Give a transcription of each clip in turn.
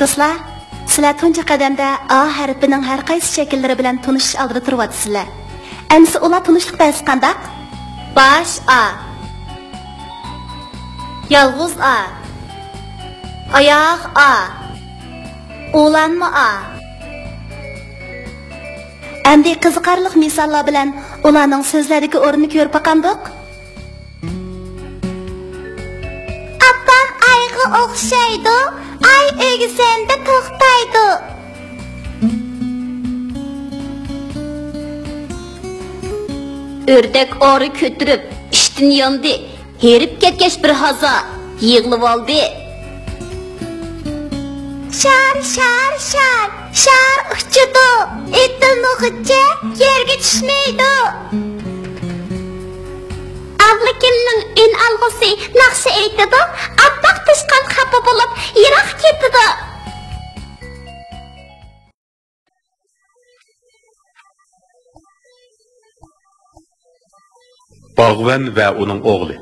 Do'stlar, sizlar tunji qadamda A harfining har qaysi shakllari bilan tunishish oldida turibsizlar. Endi ular tunishlik basi qandaq? Bosh A, yolg'iz A, oyoq A, o'lanma A. Endi qiziqarli misollar bilan ularning so'zlaridagi o'rnini ko'rib baqandiq. Apam ayga o'xshaydi, ay egisenda to'xtaydi. Ördek ori ko'tirib, ishtin yondi, herib ketgach bir haza, yig'lib oldi. Şar şar şar, şar uçudu, etin uçucu, yerge düşmeydi. Avlikimning in alg'usi naqshi aytadi, apaq tishqan xafa bo'lib, yiroq ketdi. Bağvan ve onun oğlu.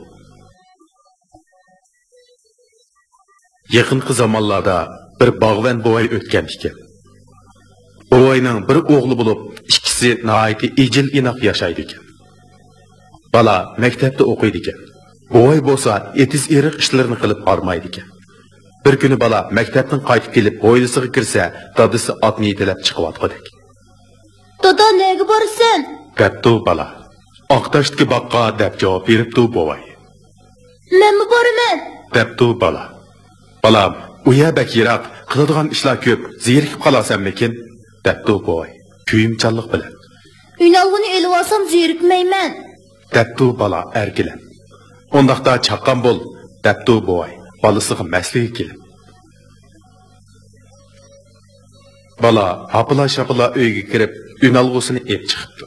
Yakın zamanlarda bir bağvan boğay ötken iken. Boğayның bir oğlu bulup, ikisi nahayeti icil inak yaşaydı iken. Bala mektepte okuydu iken. Boğay bolsa etiz erik işlerini kılıp armaydı iken. Bir günü bala mektepten qaytib kelip boğaylısıga kirse, dadısı atını yetelep çıkıp atqadık. Dada nege barısın? Deptu bala. Aqtashdagi baqqa deb javob beribdi bo'vay. Men mi boraman? Debdi bala. Balam, u yerdak yiroq, qiladigan ishlar ko'p, zerikib qolasanmikin? Debdi bo'vay. Kuyimchanlik bilan. Uyalg'ini elib olsam zerikmayman. Debdi bala erkilan. Undaqda chaqqan bo'l, debdi bo'vay. Balasiga maslahat kelib. Bala hapila-shapila uyga kirib, unalg'usini ep chiqibdi.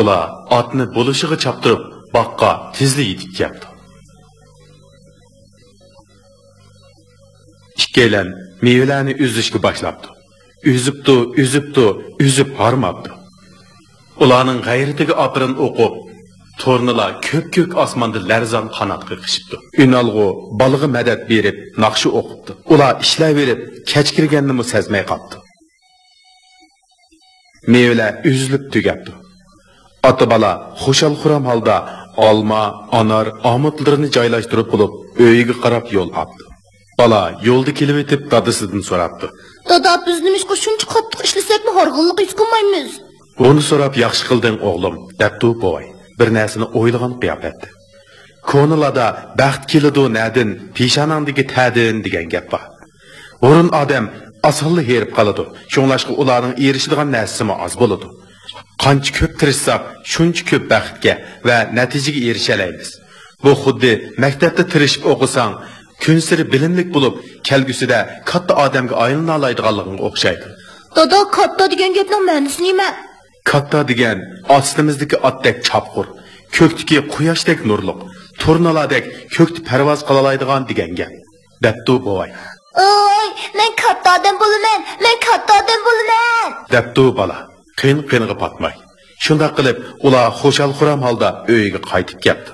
Ular atni bo'lishiga chaptirib, baqqa tezlik yetib keldi. Ikkalan mevalarni uzishga boshlabdi. Üzüp harmabdi. Ularning g'ayratiga opirin o'qib, to'rnilar ko'k osmonda larzon qanot qirqishibdi. Unalg'u balig'i madad berib, naqshi o'qibdi. Ular ishlayverib, kech kirganini sezmay qoldi. Mevalar üzilib tugabdi. Ata bala xushal xuram halda olma, anar, omutlarini joylashtirib bo'lib, uyiga qarab yo'l oldi. Bala yo'lda kelib etib dadasidan so'rabdi. Dada, biz nimishqa shuncha qattiq ishlasakmi, horg'inlik his qilmaymiz? Buni so'rab yaxshi qilding o'g'lim, debdi boy. Bir narsani o'ylagan qiyofatda. Ko'nilada baxt keladi nadin, peshonangdagi ta'din degan gap bor. O'rin odam asonli herib qoladi. Shunlashqa ularning erishadigan narsasi oz bo'ladi. Qancha ko'p tirishsak, shuncha ko'p baxtga va natijaga erishalaymiz. Bu xuddi maktabda tirishib o'qisang, kun siri bilimlik bo'lib, kelgusida katta odamga aylana oladiganliging o'xshaydi. Dada, katta degan gapning ma'nosi nima? Katta degan ostimizdagi otdek chopqur, ko'kdagi quyoshdek nurliq, turnalardek ko'kda parvoz qila oladigan degan gap. Debdi boy. Oy, men katta odam bo'laman. Debdi bola. Qiyin-qiyinga patmay. Shunday qilib, ular xushal xuram holda uyiga qaytib keldi.